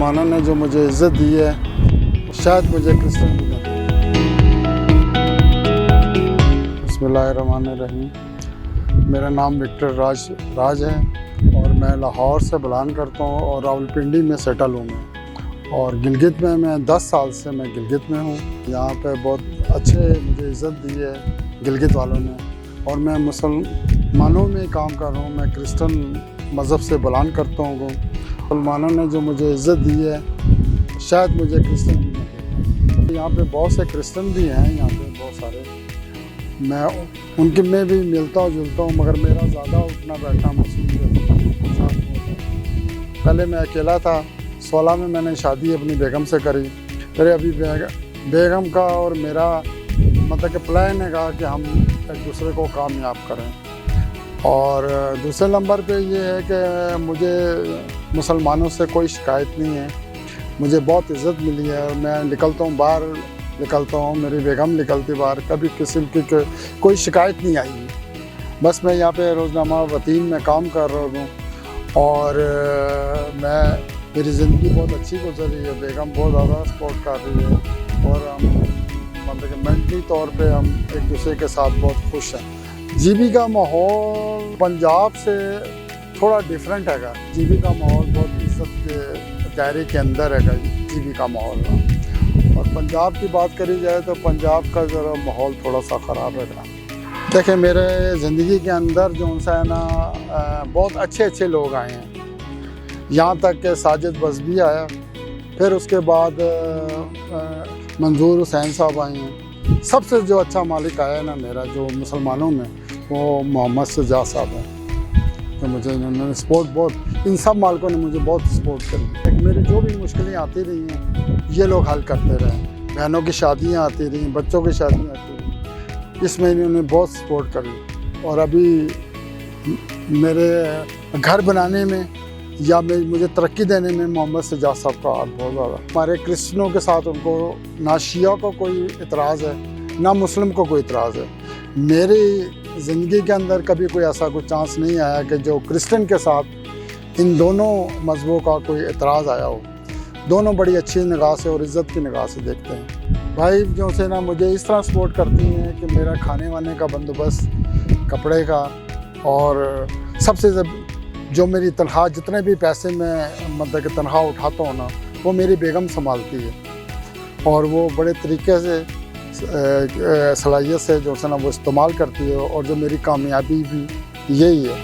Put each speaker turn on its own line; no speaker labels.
मुसलमानों ने जो मुझे इज़्ज़त दी है शायद मुझे क्रिश्चियन भी ना दे। बिस्मिल्लाहिर्रहमानिर्रहीम। मेरा नाम विक्टर राज है और मैं लाहौर से बिलोंग करता हूँ और रावलपिंडी में सेटल हूँ मैं। और गिलगित में मैं 10 साल से मैं गिलगित में हूँ। यहाँ पे बहुत अच्छे मुझे इज़्ज़त दी है गिलगित वालों ने और मैं मुसलमानों में काम कर रहा हूँ। मैं क्रिश्चियन मज़हब से बिलोंग करता हूँ। मुसलमानों ने जो मुझे इज़्ज़त दी है शायद मुझे क्रिश्चियन भी ना दे। यहाँ पे बहुत से क्रिश्चियन भी हैं, यहाँ पे बहुत सारे, मैं उनके में भी मिलता हूँ जुलता हूँ, मगर मेरा ज़्यादा उठना बैठना मुस्लिम के साथ होता है। पहले मैं अकेला था, 16 में मैंने शादी अपनी बेगम से करी। फिर अभी बेगम का और मेरा मतलब कि प्लान है कि हम एक दूसरे को कामयाब करें। और दूसरे नंबर पे ये है कि मुझे मुसलमानों से कोई शिकायत नहीं है, मुझे बहुत इज़्ज़त मिली है। मैं निकलता हूँ बाहर, निकलता हूँ, मेरी बेगम निकलती बाहर, कभी किसी की कोई शिकायत नहीं आई। बस मैं यहाँ पे रोज़नामा वतीन में काम कर रहा हूँ और मेरी ज़िंदगी बहुत अच्छी गुजर रही है। बेगम बहुत ज़्यादा सपोर्ट कर रही है और हम मतलब कि मेंटली तौर पे हम एक दूसरे के साथ बहुत खुश हैं। जीबी का माहौल पंजाब से थोड़ा डिफरेंट हैगा। जीबी का माहौल बहुत इज़्ज़त के दायरे के अंदर हैगा जीबी का माहौल। और पंजाब की बात करी जाए तो पंजाब का ज़रा माहौल थोड़ा सा ख़राब हैगा। देखिए मेरे ज़िंदगी के अंदर जो उनसा है ना बहुत अच्छे लोग आए हैं, यहाँ तक कि साजिद बज़बी आया, फिर उसके बाद मंजूर हुसैन साहब आए हैं। सबसे जो अच्छा मालिक आया है ना मेरा जो मुसलमानों में, वो मोहम्मद सज्जाद साहब हैं। तो मुझे इन्होंने सपोर्ट बहुत, इन सब मालिकों ने मुझे बहुत सपोर्ट करी। मेरी जो भी मुश्किलें आती रही हैं ये लोग हल करते रहे। बहनों की शादियाँ आती रही, बच्चों की शादियाँ आती रही, इसमें इन्होंने बहुत सपोर्ट करी। और अभी मेरे घर बनाने में या मुझे तरक्की देने में मोहम्मद सज्जाद साहब का हाथ बहुत ज़्यादा। हमारे क्रिश्चियनों के साथ उनको ना शिया को कोई इतराज़ है ना मुस्लिम को कोई इतराज़ है। मेरी ज़िंदगी के अंदर कभी कोई ऐसा कोई चांस नहीं आया कि जो क्रिश्चियन के साथ इन दोनों मज़हबों का कोई इतराज़ आया हो। दोनों बड़ी अच्छी निगाह से और इज़्ज़त की निगाह से देखते हैं। भाई जो से ना मुझे इस तरह सपोर्ट करती हैं कि मेरा खाने वाने का बंदोबस्त, कपड़े का, और सबसे जो मेरी तनख्वाह, जितने भी पैसे मैं मतलब कि तनख्वाह उठाता हूँ ना, वो मेरी बेगम संभालती है और वो बड़े तरीके से सलाहियत से जो है ना वो इस्तेमाल करती है। और जो मेरी कामयाबी भी यही है।